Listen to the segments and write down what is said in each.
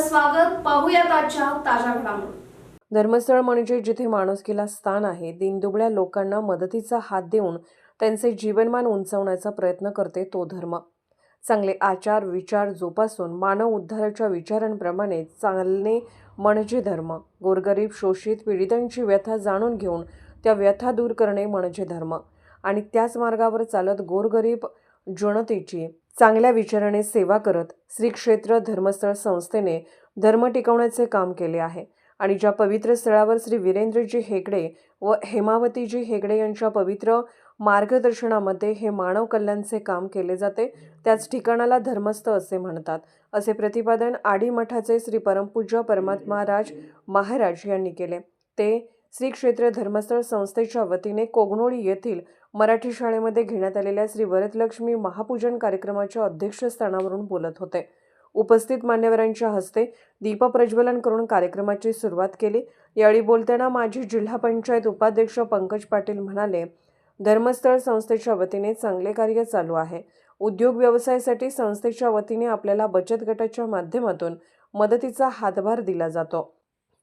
स्वागत. पाहूयात आजच्या ताज्या घडामोडी. धर्मस्थळ म्हणजे जिथे माणुसकीला स्थान आहे, दीनदुबळ्या लोकांना मदतीचा हात देऊन त्यांचे जीवनमान उंचावण्याचा प्रयत्न करते तो धर्म. चांगले आचार विचार जोपासून मानव उद्धाराच्या विचारांप्रमाणे चालणे म्हणजे धर्म. गोरगरीब शोषित पीडितांची व्यथा जाणून घेऊन त्या व्यथा दूर करणे म्हणजे धर्म. आणि त्याच मार्गावर चालत गोरगरीब जनतेची चांगल्या विचाराने सेवा करत श्री क्षेत्र धर्मस्थळ संस्थेने धर्म टिकवण्याचे काम केले आहे. आणि ज्या पवित्र स्थळावर श्री वीरेंद्रजी हेगडे व हेमावतीजी हेगडे यांच्या पवित्र मार्गदर्शनामध्ये हे मानव कल्याणचे काम केले जाते, त्याच ठिकाणाला धर्मस्थळ असे म्हणतात, असे प्रतिपादन आडी मठाचे श्री परमपूज्य परमात्मा राज महाराज यांनी केले. ते श्री क्षेत्र धर्मस्थळ संस्थेच्या वतीने कोगनोळी येथील मराठी शाळेमध्ये घेण्यात आलेल्या श्री वरदलक्ष्मी महापूजन कार्यक्रमाच्या अध्यक्षस्थानावरून बोलत होते. उपस्थित मान्यवरांच्या हस्ते दीपप्रज्वलन करून कार्यक्रमाची सुरुवात केली. यावेळी बोलताना माजी जिल्हा पंचायत उपाध्यक्ष पंकज पाटील म्हणाले, धर्मस्थळ संस्थेच्या वतीने चांगले कार्य चालू आहे. उद्योग व्यवसायासाठी संस्थेच्या वतीने आपल्याला बचत गटाच्या माध्यमातून मदतीचा हातभार दिला जातो.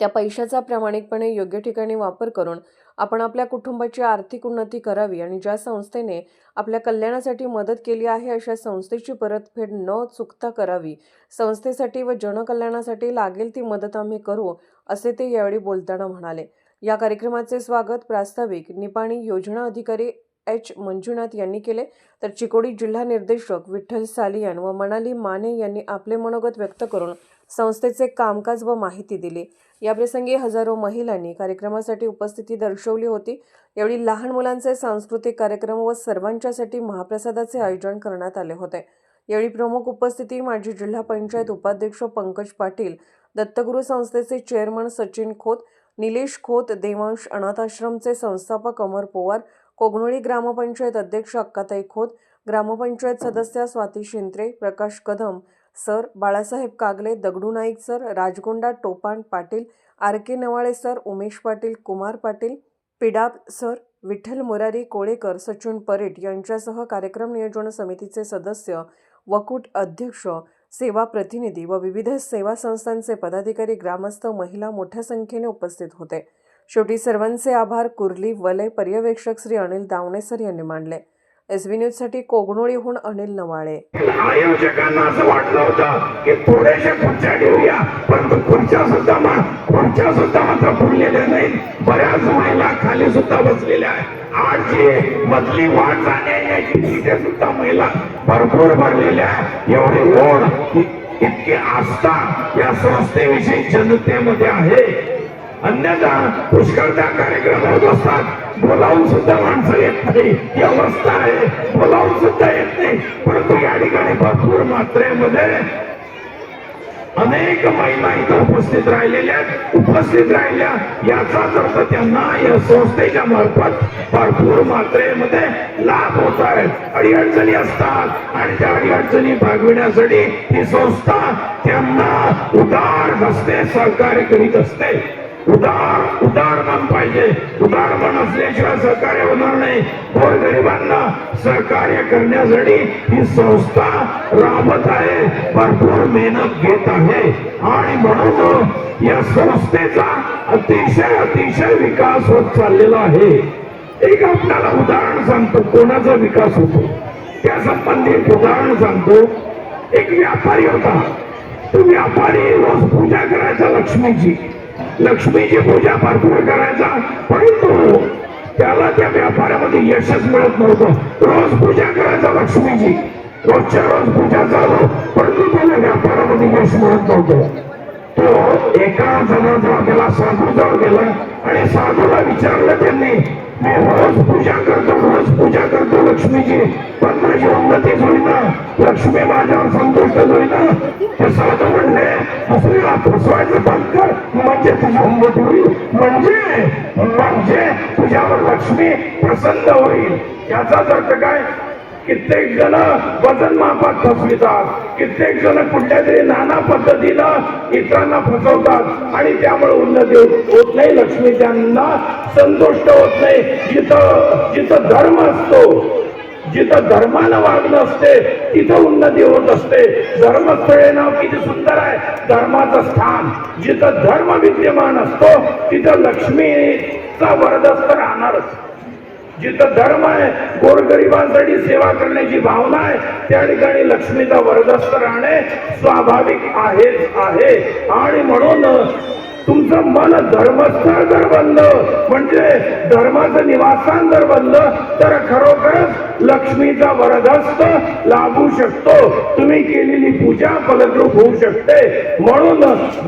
त्या पैशाचा प्रामाणिकपणे योग्य ठिकाणी वापर करून आपण आपल्या कुटुंबाची आर्थिक उन्नती करावी आणि ज्या संस्थेने आपल्या कल्याणासाठी मदत केली आहे अशा संस्थेची परतफेड न चुकता करावी. संस्थेसाठी व जनकल्याणासाठी लागेल ती मदत आम्ही करू, असे ते यावेळी बोलताना म्हणाले. या कार्यक्रमाचे स्वागत प्रास्ताविक निपाणी योजना अधिकारी एच मंजुनाथ यांनी केले, तर चिकोडी जिल्हा निर्देशक विठ्ठल सालियान व मनाली माने यांनी आपले मनोगत व्यक्त करून संस्थेचे कामकाज व माहिती दिली. याप्रसंगी हजारो महिलांनी कार्यक्रमासाठी उपस्थिती दर्शवली होती. यावेळी लहान मुलांचे सांस्कृतिक कार्यक्रम व सर्वांच्यासाठी महाप्रसादाचे आयोजन करण्यात आले होते. यावेळी प्रमुख उपस्थिती माजी जिल्हा पंचायत उपाध्यक्ष पंकज पाटील, दत्तगुरू संस्थेचे चेअरमन सचिन खोत, निलेश खोत, देवांश अनाथाश्रमचे संस्थापक अमर पोवार, कोगनोळी ग्रामपंचायत अध्यक्ष अक्काताई खोत, ग्रामपंचायत सदस्या Swati Shintre, Prakash Kadam sir, Balasaheb Kagle, Dagdu Naik sir, Rajgonda Topan Patil, R K Navale sir, Umesh Patil, Kumar Patil, Pidab sir, Vitthal Murari Kolekar, Sachin Paret यांच्यासह कार्यक्रम नियोजन समितीचे सदस्य, वकुट अध्यक्ष, सेवा प्रतिनिधी व विविध सेवा संस्थांचे पदाधिकारी, ग्रामस्थ, महिला मोठ्या संख्येने उपस्थित होते. शेवटी सर्वांचे आभार कुर्ली वलय पर्यवेक्षक श्री अनिल दावणे सर यांनी मानले. SB न्यूजसाठी कोगनोळीहून अनिल नवाळे. आयोजकांना असं वाटलं होतं की थोडेसे खुर्च्या ठेवूया, परंतु खुर्च्या सुद्धा मात्र फुललेल्या नाहीत. बऱ्याच महिला खाली सुद्धा बसलेल्या आहेत. आजची मधली वाट जाण्याची तिथे सुद्धा महिला भरपूर भरलेल्या आहेत. एवढे ओढ इतकी आस्था या संस्थेविषयी जनतेमध्ये आहे. अन्यथा पुष्कळदा कार्यक्रम होत असतात, बोलावून सुद्धा माणसं येत नाही, ही अवस्था आहे. बोलावून सुद्धा येत नाही, परंतु या ठिकाणी भरपूर मात्रेमध्ये अनेक महिला इथं उपस्थित राहिल्या. याचा अर्थ त्यांना या संस्थेच्या मार्फत भरपूर मात्रेमध्ये लाभ होत आहेत. अडीअडचणी असतात आणि त्या अडीअडचणी भागविण्यासाठी ही संस्था त्यांना उदार हस्ते सहकार्य करीत असते. उदार मन पाहिजे. उदार मन असल्याशिवाय सहकार्य होणार नाही. गोरगरिबांना सहकार्य करण्यासाठी ही संस्था राबत आहे, भरपूर मेहनत घेत आहे. आणि म्हणून या संस्थेचा अतिशय विकास होत चाललेला आहे. एक आपल्याला उदाहरण सांगतो, कोणाचा विकास होतो त्या संबंधित उदाहरण सांगतो. एक व्यापारी होता. तो व्यापारी रोज पूजा करायचा लक्ष्मीची पूजा भरपूर करायचा, परंतु त्याला त्या व्यापारामध्ये यशच मिळत नव्हतं. रोज पूजा करायचा लक्ष्मीची, रोजच्या रोज पूजा चालू, परंतु त्याला व्यापारामध्ये यश मिळत नव्हतं. तो एका जणाजवळ गेला, साधूजवळ गेला आणि साधूला विचारलं त्यांनी, मी रोज पूजा करतो लक्ष्मीची, पण माझी उन्नती होईना, लक्ष्मी माझ्यावर संतुष्ट होईना. ते साधू म्हणले, दुसरीला फसवायचं बंद कर, म्हणजे तुझी उन्नती होईल, म्हणजे तुझ्यावर लक्ष्मी प्रसन्न होईल. याचाच अर्थ काय? कित्येक जण वजन मापात फसवितात, कित्येक जण कुठल्या तरी नाना पद्धतीनं इतरांना फसवतात आणि त्यामुळे उन्नती होत नाही, लक्ष्मी त्यांना संतुष्ट होत नाही. जिथं धर्म असतो, जिथं धर्मानं वागणं असते तिथं उन्नती होत असते. धर्मस्थळे नाव किती सुंदर आहे, धर्माचं स्थान. जिथं धर्म विद्यमान असतो तिथं लक्ष्मीचा वरदहस्त राहणारच. जिथं धर्म आहे, गोरगरिबांसाठी सेवा करण्याची भावना आहे, त्या ठिकाणी लक्ष्मीचा वरदहस्त राहणे स्वाभाविक आहेच आहे. आणि म्हणून तुमचं मन धर्मस्थळ जर बनलं, म्हणजे धर्माचं निवासस्थान जर बनलं, तर खरोखरच लक्ष्मीचा वरदहस्त लाभू शकतो. तुम्ही केलेली पूजा फलद्रूप होऊ शकते. म्हणून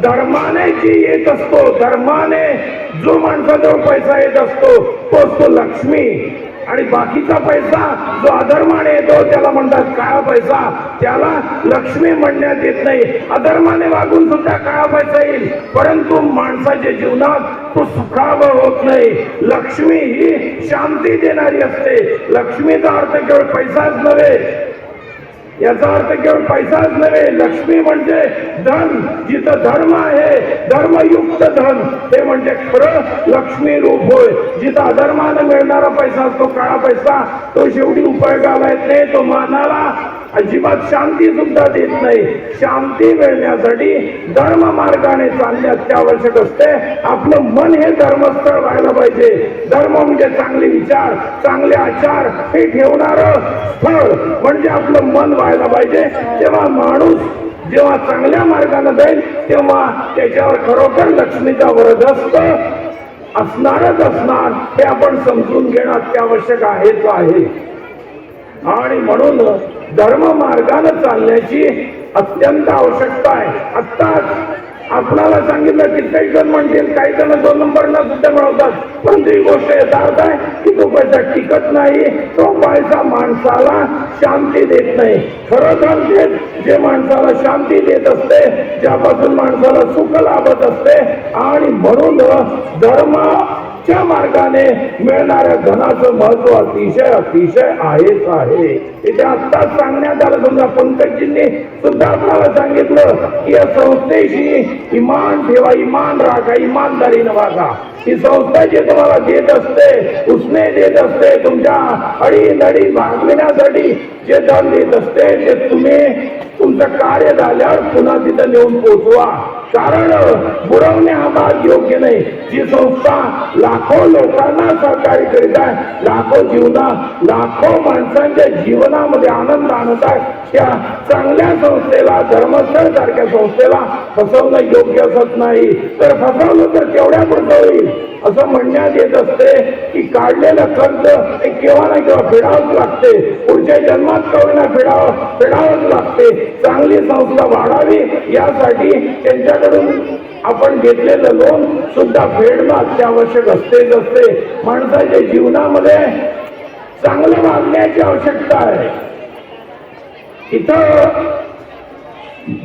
धर्माने जे येत असतो, धर्माने जो माणसाजवळ पैसा येत असतो तोच तो लक्ष्मी. आणि बाकीचा पैसा जो अधर्माने येतो त्याला म्हणतात काळा पैसा, त्याला लक्ष्मी म्हणण्यात येत नाही. अधर्माने वागून सुद्धा काळा पैसा येईल, परंतु माणसाच्या जीवनात तो सुखावह होत नाही. लक्ष्मी ही शांती देणारी असते. लक्ष्मीचा अर्थ केवळ पैसाच नव्हे, याचा अर्थ केवळ पैसाच नव्हे, लक्ष्मी म्हणजे धन. जिथं धर्म आहे, धर्मयुक्त धन, ते म्हणजे खरं लक्ष्मी रूप होय. जिथं अधर्मानं मिळणारा पैसा असतो, काळा पैसा, तो शेवटी उपयोगाला येत नाही, तो मानाला अजिबात शांती सुद्धा देत नाही. शांती मिळण्यासाठी धर्म मार्गाने चालणे अत्यावश्यक असते. आपलं मन हे धर्मस्थळ व्हायला पाहिजे. धर्म म्हणजे चांगले विचार, चांगले आचार हे ठेवणारं स्थळ म्हणजे आपलं मन व्हायला पाहिजे. तेव्हा माणूस जेव्हा चांगल्या मार्गाने जाईल तेव्हा त्याच्यावर खरोखर लक्ष्मीचा वरदहस्त असणारच असणार, हे आपण समजून घेणं अत्यावश्यक आहेच आहे. आणि म्हणून धर्म मार्गाने चालण्याची अत्यंत आवश्यकता आहे. आत्ताच आपणाला सांगितलं कित्येक जण म्हणतील, काही जण 2 नंबरला सुद्धा मिळवतात, परंतु ही गोष्ट यथार्थ आहे की तो पैसा टिकत नाही. तो पैसा माणसाला शांती देत नाही. खरोखर जे माणसाला शांती देत असते, ज्यापासून माणसाला सुख लाभत असते. आणि म्हणून धर्माच्या मार्गाने मिळणाऱ्या धनाचं महत्व अतिशय अतिशय आहेच आहे. इथे आत्ताच सांगण्यात आलं, समजा पंकजींनी सुद्धा आपल्याला सांगितलं की या संस्थेशी इमान ठेवा, इमान राखा, इमानदारीनं वागा. ही संस्था जे तुम्हाला देत असते, उसने देत असते, तुमच्या अडीनडी भागविण्यासाठी जे धन देत असते, ते तुम्ही तुमचं कार्य झाल्यावर पुन्हा तिथं नेऊन पोचवा. कारण बुडवणे हा भाग योग्य नाही. जी संस्था लाखो लोकांना सहकार्य करीत आहे, लाखो माणसांच्या जीवनामध्ये आनंद आणत आहे, त्या चांगल्या संस्थेला, धर्मस्थळ सारख्या संस्थेला फसवणं योग्य असत नाही. तर फसवलं तर केवढ्या पुढचं होईल असं म्हणण्यात येत असते की काढलेलं कर्ज हे केव्हा ना केव्हा फेडावंच लागते. पुढच्या जन्मात कवना फेडावंच लागते. चांगली संस्था वाढावी यासाठी त्यांच्याकडून आपण घेतलेलं लोन सुद्धा फेडणं अत्यावश्यक असतेच असते. माणसाच्या जीवनामध्ये चांगलं वागण्याची आवश्यकता आहे. इथं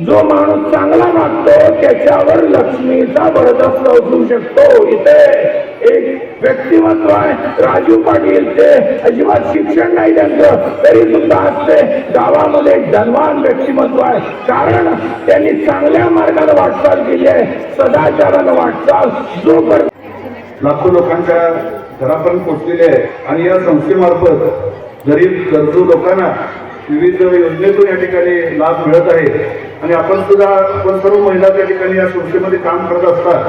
जो माणूस चांगला वागतो त्याच्यावर लक्ष्मीचा वरदहस्त असू शकतो. इथे एक व्यक्तिमत्व आहे, राजू पाटील. ते अजिबात शिक्षण नाही त्यांचं, तरी सुद्धा असते गावामध्ये एक धनवान व्यक्तिमत्व आहे. कारण त्यांनी चांगल्या मार्गाने वाटचाल केली आहे, सदाचारानं वाटचाल जो लाखो लोकांच्या घरापर्यंत पोहोचलेले आहे. आणि या संस्थेमार्फत गरीब गरजू लोकांना विविध योजनेतून या ठिकाणी लाभ मिळत आहे. आणि आपण सर्व महिला त्या ठिकाणी या संस्थेमध्ये काम करत असतात.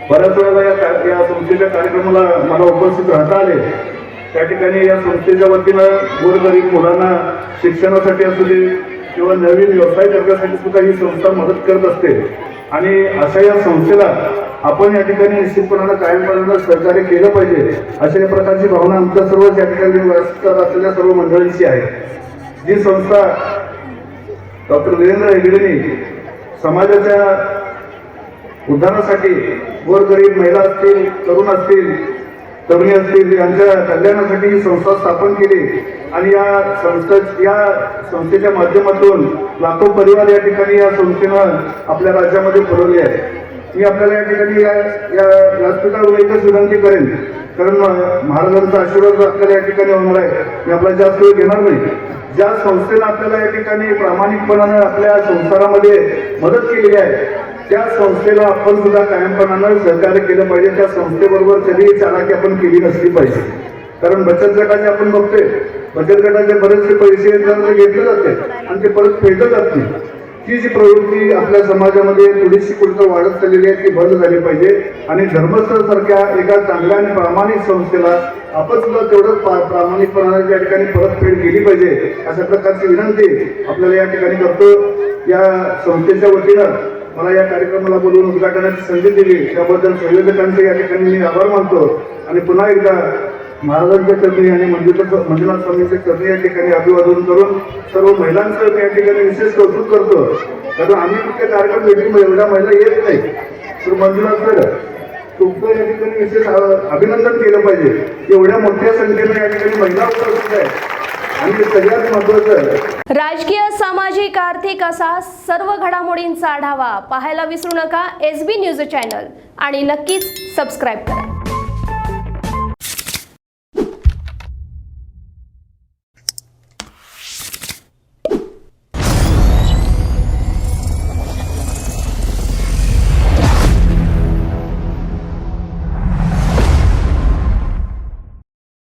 बऱ्याच वेळेला या संस्थेच्या कार्यक्रमाला मला उपस्थित राहता आले. त्या ठिकाणी या संस्थेच्या वतीनं गोरगरीब मुलांना शिक्षणासाठी असू दे किंवा नवीन व्यवसाय करण्यासाठी सुद्धा ही संस्था मदत करत असते. आणि अशा या संस्थेला आपण या ठिकाणी निश्चितपणानं कायमपणानं सहकार्य केलं पाहिजे, अशा प्रकारची भावना आमच्या सर्व या ठिकाणी व्यवस्थित असलेल्या सर्व मंडळींची आहे. जी संस्था डॉक्टर वीरेंद्र हेगडेंनी समाजाच्या उद्धारासाठी गोरगरीब महिला असतील, तरुण असतील, तरुणी असतील, यांच्या कल्याणासाठी ही संस्था स्थापन केली. आणि या संस्थेच्या माध्यमातून लाखो परिवार या ठिकाणी या संस्थेनं आपल्या राज्यामध्ये पुरवले आहे. मी आपल्याला या ठिकाणी या व्यासपीठावर एकच विनंती करेन, कारण महाराजांचा आशीर्वाद आपल्याला या ठिकाणी होणार आहे. मी आपला जास्त वेळ घेणार नाही. ज्या संस्थेनं आपल्याला या ठिकाणी प्रामाणिकपणानं आपल्या संसारामध्ये मदत केलेली आहे, त्या संस्थेला आपण सुद्धा कायमपणानं सहकार्य केलं पाहिजे. त्या संस्थेबरोबर कधी चालाकी आपण केली नसली पाहिजे. कारण बचत गटाचे आपण बघतोय, बचत गटाचे बरेचसे पैसे जर घेतले जाते आणि ते परत फेडलं जात नाही. ही जी प्रवृत्ती आपल्या समाजामध्ये थोडीशी कुठं वाढत चाललेली आहे ती बंद झाली पाहिजे. आणि धर्मस्थळ सारख्या एका चांगल्या आणि प्रामाणिक संस्थेला आपण सुद्धा तेवढंच प्रामाणिकपणाने या ठिकाणी परतफेड केली पाहिजे अशा प्रकारची विनंती आपल्याला या ठिकाणी करतो. या संस्थेच्या वतीनं मला या कार्यक्रमाला बोलवून उद्घाटनाची संधी दिली त्याबद्दल संयोजकांचे या ठिकाणी मी आभार मानतो. आणि पुन्हा एकदा महाराजांच्या चरणी आणि मंजुनाथ स्वामींच्या चरणी या ठिकाणी अभिवादन करून सर्व महिलांचं मी या ठिकाणी विशेष कौतुक करतो. कारण आम्ही कुठल्या कार्यक्रम मीटिंग एवढ्या महिला येत नाही तर मंजुनाथ सर तुमचं या ठिकाणी विशेष अभिनंदन केलं पाहिजे. एवढ्या मोठ्या संख्येने या ठिकाणी महिला उपस्थित आहेत. आणि सगळ्यात महत्वाचं राजकीय, सामाजिक, आर्थिक असा सर्व घडामोडींचा आढावा पाहायला विसरू नका SB न्यूज चॅनल आणि नक्कीच सबस्क्राईब करा.